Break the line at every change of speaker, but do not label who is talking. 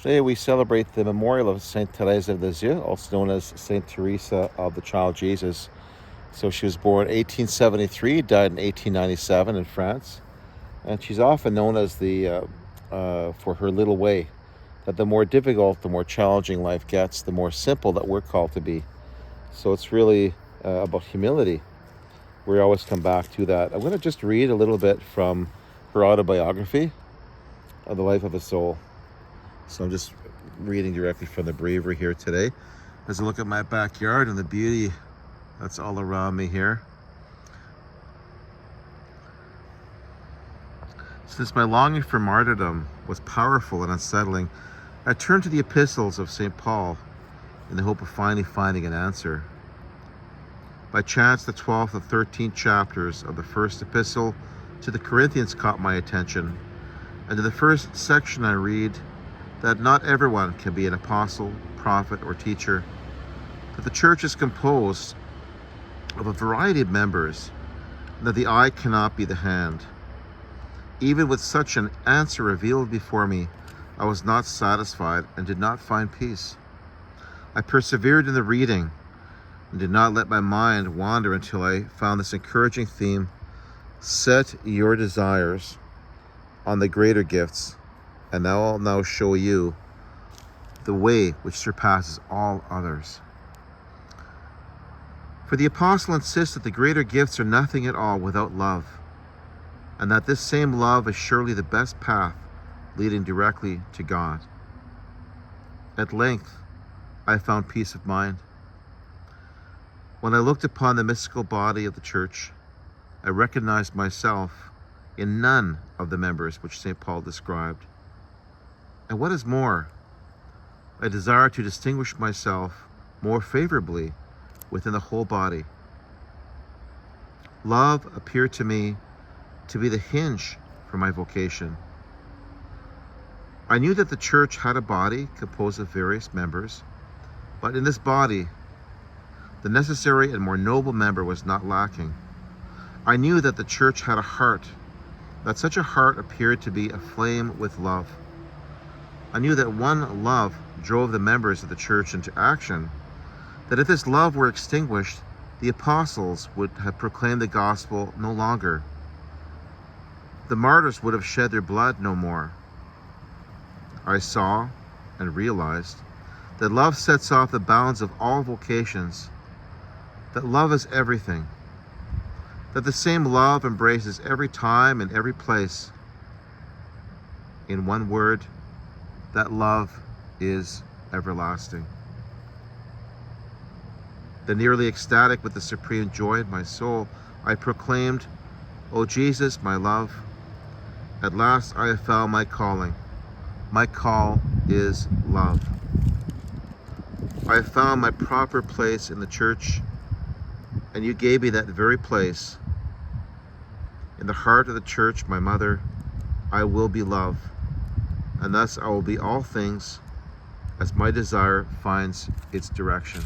Today we celebrate the memorial of Saint Thérèse of Lisieux, also known as Saint Teresa of the Child Jesus. So she was born 1873, died in 1897 in France, and she's often known as for her little way. That the more difficult, the more challenging life gets, the more simple that we're called to be. So it's really about humility. We always come back to that. I'm going to just read a little bit from her autobiography of the life of a soul. So I'm just reading directly from the breviary here today as I look at my backyard and the beauty that's all around me here. Since my longing for martyrdom was powerful and unsettling, I turned to the epistles of St. Paul in the hope of finally finding an answer. By chance, the 12th and 13th chapters of the first epistle to the Corinthians caught my attention, and in the first section I read that not everyone can be an apostle, prophet, or teacher, that the church is composed of a variety of members, and that the eye cannot be the hand. Even with such an answer revealed before me, I was not satisfied and did not find peace. I persevered in the reading and did not let my mind wander until I found this encouraging theme: set your desires on the greater gifts, and I'll now show you the way which surpasses all others. For the apostle insists that the greater gifts are nothing at all without love, and that this same love is surely the best path leading directly to God. At length, I found peace of mind. When I looked upon the mystical body of the church, I recognized myself in none of the members which St. Paul described. And what is more, I desire to distinguish myself more favorably within the whole body. Love appeared to me to be the hinge for my vocation. I knew that the church had a body composed of various members, but in this body, the necessary and more noble member was not lacking. I knew that the church had a heart, that such a heart appeared to be aflame with love. I knew that one love drove the members of the church into action, that if this love were extinguished, the apostles would have proclaimed the gospel no longer. The martyrs would have shed their blood no more. I saw and realized that love sets off the bounds of all vocations, that love is everything, that the same love embraces every time and every place. In one word, that love is everlasting. Then, nearly ecstatic with the supreme joy in my soul, I proclaimed, "O Jesus, my love, at last I have found my calling. My call is love. I have found my proper place in the church, and you gave me that very place. In the heart of the church, my mother, I will be love, and thus I will be all things as my desire finds its direction."